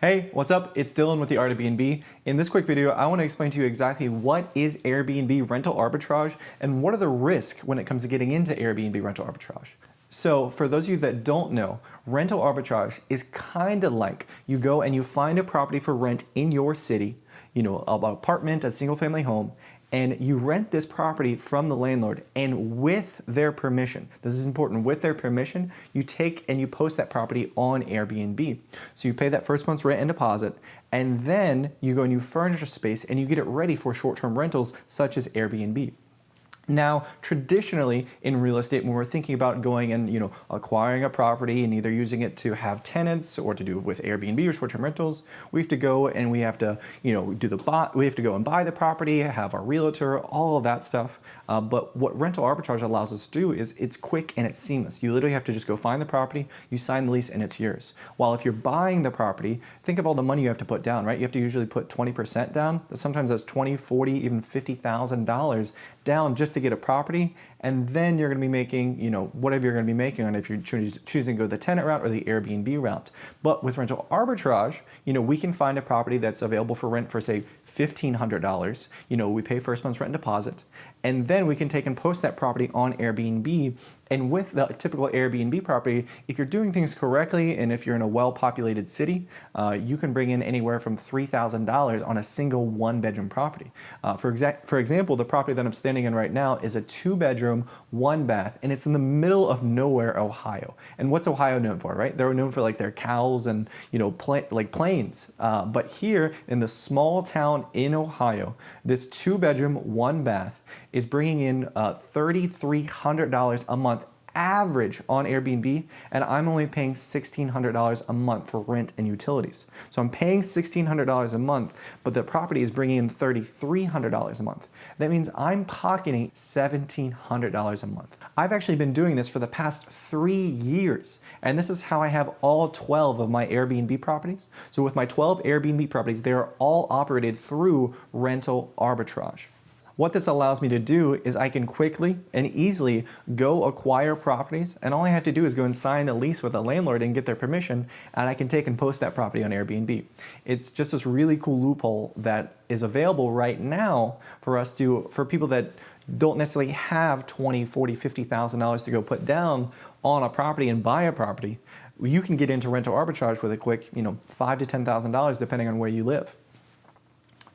Hey, what's up? It's Dylan with the Airbnb. In this quick video, I want to explain to you exactly what is Airbnb rental arbitrage and what are the risks when it comes to getting into Airbnb rental arbitrage. So for those of you that don't know, rental arbitrage is kind of like you go and you find a property for rent in your city, an apartment, a single family home, and you rent this property from the landlord, and with their permission, this is important, with their permission, you take and you post that property on Airbnb. So you pay that first month's rent and deposit, and then you go and you furnish a space and you get it ready for short-term rentals such as Airbnb. Now, traditionally in real estate, when we're thinking about going and acquiring a property and either using it to have tenants or to do with Airbnb or short-term rentals, we have to go and we have to we have to go and buy the property, have our realtor, all of that stuff. But what rental arbitrage allows us to do is it's quick and it's seamless. You literally have to just go find the property, you sign the lease, and it's yours. While if you're buying the property, think of all the money you have to put down, right? You have to usually put 20% down. Sometimes that's $20, $40, even $50,000 down just to get a property, and then you're going to be making, whatever you're going to be making on it if you're choosing to go the tenant route or the Airbnb route. But with rental arbitrage, we can find a property that's available for rent for say $1,500. We pay first month's rent and deposit, and then we can take and post that property on Airbnb. And with the typical Airbnb property, if you're doing things correctly and if you're in a well-populated city, you can bring in anywhere from $3,000 on a single one-bedroom property. For example, the property that I'm standing in right now is a 2-bedroom, 1-bath, and it's in the middle of nowhere, Ohio. And what's Ohio known for, right? They're known for like their cows and plains. But here in the small town in Ohio, this 2-bedroom, 1-bath is bringing in $3,300 a month average on Airbnb, and I'm only paying $1,600 a month for rent and utilities. So I'm paying $1,600 a month, but the property is bringing in $3,300 a month. That means I'm pocketing $1,700 a month. I've actually been doing this for the past 3 years, and this is how I have all 12 of my Airbnb properties. So with my 12 Airbnb properties, they are all operated through rental arbitrage. What this allows me to do is I can quickly and easily go acquire properties, and all I have to do is go and sign a lease with a landlord and get their permission, and I can take and post that property on Airbnb. It's just this really cool loophole that is available right now for people that don't necessarily have $20, $40, $50,000 to go put down on a property and buy a property. You can get into rental arbitrage with a quick, $5,000 to $10,000 depending on where you live.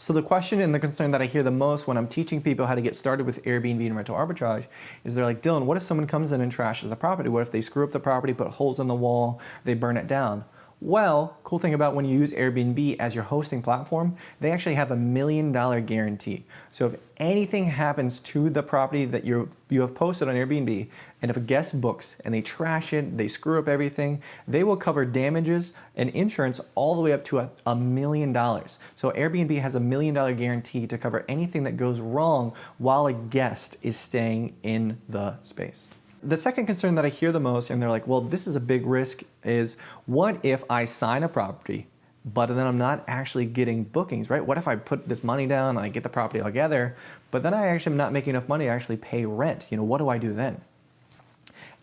So the question and the concern that I hear the most when I'm teaching people how to get started with Airbnb and rental arbitrage is they're like, Dylan, what if someone comes in and trashes the property? What if they screw up the property, put holes in the wall, they burn it down? Well, cool thing about when you use Airbnb as your hosting platform, they actually have $1 million guarantee. So if anything happens to the property that you have posted on Airbnb, and if a guest books and they trash it, they screw up everything, they will cover damages and insurance all the way up to $1 million. So Airbnb has $1 million guarantee to cover anything that goes wrong while a guest is staying in the space. The second concern that I hear the most, and they're like, well, this is a big risk, is what if I sign a property, but then I'm not actually getting bookings, right? What if I put this money down and I get the property all together, but then I actually am not making enough money to actually pay rent? What do I do then?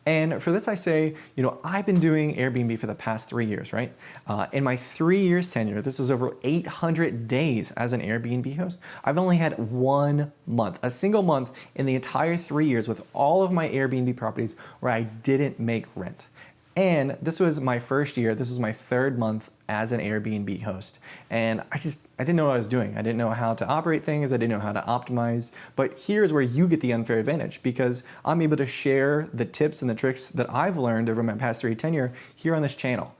And for this I say, I've been doing Airbnb for the past 3 years, right? In my 3 years tenure, this is over 800 days as an Airbnb host, I've only had 1 month, a single month in the entire 3 years with all of my Airbnb properties where I didn't make rent. And this was my first year, this was my 3rd month as an Airbnb host. And I didn't know what I was doing. I didn't know how to operate things, I didn't know how to optimize. But here's where you get the unfair advantage, because I'm able to share the tips and the tricks that I've learned over my past 3 year tenure here on this channel.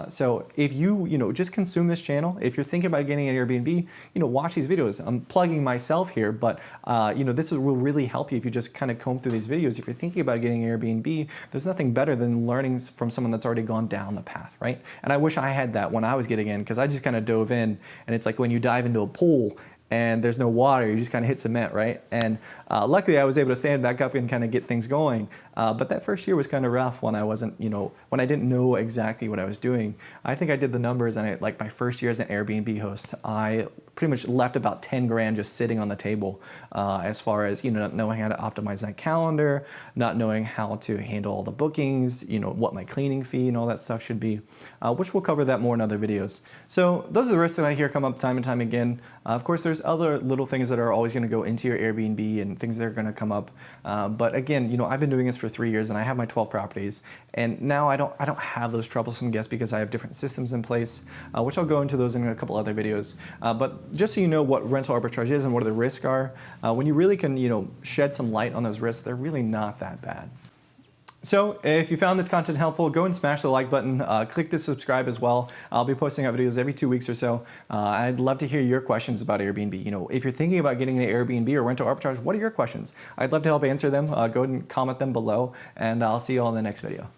So if you just consume this channel, if you're thinking about getting an Airbnb, watch these videos. I'm plugging myself here, but this will really help you if you just kind of comb through these videos. If you're thinking about getting an Airbnb, there's nothing better than learning from someone that's already gone down the path, right? And I wish I had that when I was getting in, because I just kind of dove in, and it's like when you dive into a pool and there's no water, you just kind of hit cement, right? And luckily I was able to stand back up and kind of get things going. But that first year was kind of rough when I wasn't, when I didn't know exactly what I was doing. I think I did the numbers, and like my first year as an Airbnb host, I pretty much left about 10 grand just sitting on the table as far as, not knowing how to optimize that calendar, not knowing how to handle all the bookings, what my cleaning fee and all that stuff should be, which we'll cover that more in other videos. So those are the risks that I hear come up time and time again. Of course, there's other little things that are always going to go into your Airbnb and things that are going to come up. But again, I've been doing this for 3 years and I have my 12 properties, and now I don't have those troublesome guests because I have different systems in place, which I'll go into those in a couple other videos. But just so you know what rental arbitrage is and what the risks are, when you really can shed some light on those risks, they're really not that bad. So if you found this content helpful, go and smash the like button, click the subscribe as well. I'll be posting out videos every 2 weeks or so. I'd love to hear your questions about Airbnb. If you're thinking about getting an Airbnb or rental arbitrage, what are your questions? I'd love to help answer them. Go ahead and comment them below, and I'll see you all in the next video.